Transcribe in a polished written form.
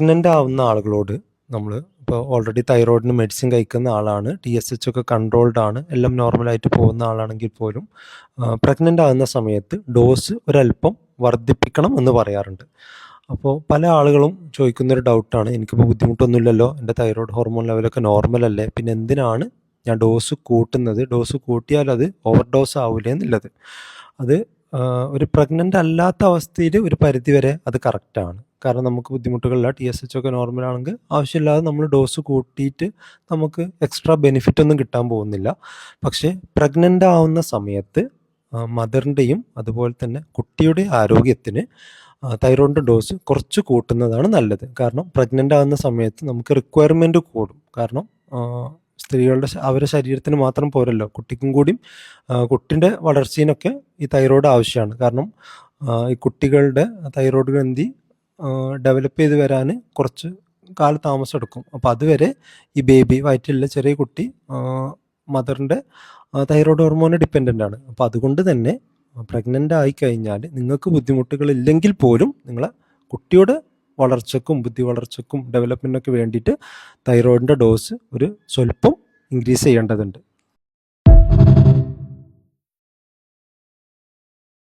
Pregnant ആവുന്ന ആളുകളോട് നമ്മൾ ഇപ്പോൾ ഓൾറെഡി തൈറോയിഡിന് മെഡിസിൻ കഴിക്കുന്ന ആളാണ്, TSH ഒക്കെ കൺട്രോൾഡ് ആണ്, എല്ലാം നോർമലായിട്ട് പോകുന്ന ആളാണെങ്കിൽ പോലും പ്രഗ്നൻ്റ് ആകുന്ന സമയത്ത് ഡോസ് ഒരല്പം വർദ്ധിപ്പിക്കണം എന്ന് പറയാറുണ്ട്. അപ്പോൾ പല ആളുകളും ചോദിക്കുന്നൊരു ഡൗട്ടാണ്, എനിക്കിപ്പോൾ ബുദ്ധിമുട്ടൊന്നുമില്ലല്ലോ, എൻ്റെ തൈറോയ്ഡ് ഹോർമോൺ ലെവലൊക്കെ നോർമലല്ലേ, പിന്നെ എന്തിനാണ് ഞാൻ ഡോസ് കൂട്ടുന്നത്, ഡോസ് കൂട്ടിയാൽ അത് ഓവർ ഡോസ് ആവില്ലേ എന്നുള്ളത്. അത് ഒരു പ്രഗ്നൻ്റ് അല്ലാത്ത അവസ്ഥയിൽ ഒരു പരിധിവരെ അത് കറക്റ്റാണ്. കാരണം നമുക്ക് ബുദ്ധിമുട്ടുകളില്ല, TSH ഒക്കെ നോർമലാണെങ്കിൽ ആവശ്യമില്ലാതെ നമ്മൾ ഡോസ് കൂട്ടിയിട്ട് നമുക്ക് എക്സ്ട്രാ ബെനിഫിറ്റ് ഒന്നും കിട്ടാൻ പോകുന്നില്ല. പക്ഷേ പ്രഗ്നൻ്റ് ആവുന്ന സമയത്ത് മദറിൻ്റെയും അതുപോലെ തന്നെ കുട്ടിയുടെ ആരോഗ്യത്തിന് തൈറോയിഡിൻ്റെ ഡോസ് കുറച്ച് കൂട്ടുന്നതാണ് നല്ലത്. കാരണം പ്രഗ്നൻ്റ് ആകുന്ന സമയത്ത് നമുക്ക് റിക്വയർമെൻറ്റ് കൂടും. കാരണം സ്ത്രീകളുടെ അവരുടെ ശരീരത്തിന് മാത്രം പോരല്ലോ, കുട്ടിക്കും കൂടിയും കുട്ടിൻ്റെ വളർച്ചയിനൊക്കെ ഈ തൈറോയ്ഡ് ആവശ്യമാണ്. കാരണം ഈ കുട്ടികളുടെ തൈറോയ്ഡ് ഗ്രന്ഥി ഡെവലപ്പ് ചെയ്ത് വരാൻ കുറച്ച് കാലതാമസം എടുക്കും. അപ്പോൾ അതുവരെ ഈ ബേബി വയറ്റിലുള്ള ചെറിയ കുട്ടി മദറിൻ്റെ തൈറോയ്ഡ് ഹോർമോണ് ഡിപ്പെൻഡൻ്റ് ആണ്. അപ്പോൾ അതുകൊണ്ട് തന്നെ പ്രഗ്നൻ്റ് ആയിക്കഴിഞ്ഞാൽ നിങ്ങൾക്ക് ബുദ്ധിമുട്ടുകളില്ലെങ്കിൽ പോലും നിങ്ങളെ കുട്ടിയുടെ വളർച്ചയ്ക്കും ബുദ്ധി വളർച്ചയ്ക്കും ഡെവലപ്മെൻറ്റിനൊക്കെ വേണ്ടിയിട്ട് തൈറോയിഡിൻ്റെ ഡോസ് ഒരു സ്വല്പം ഇൻക്രീസ് ചെയ്യേണ്ടതുണ്ട്.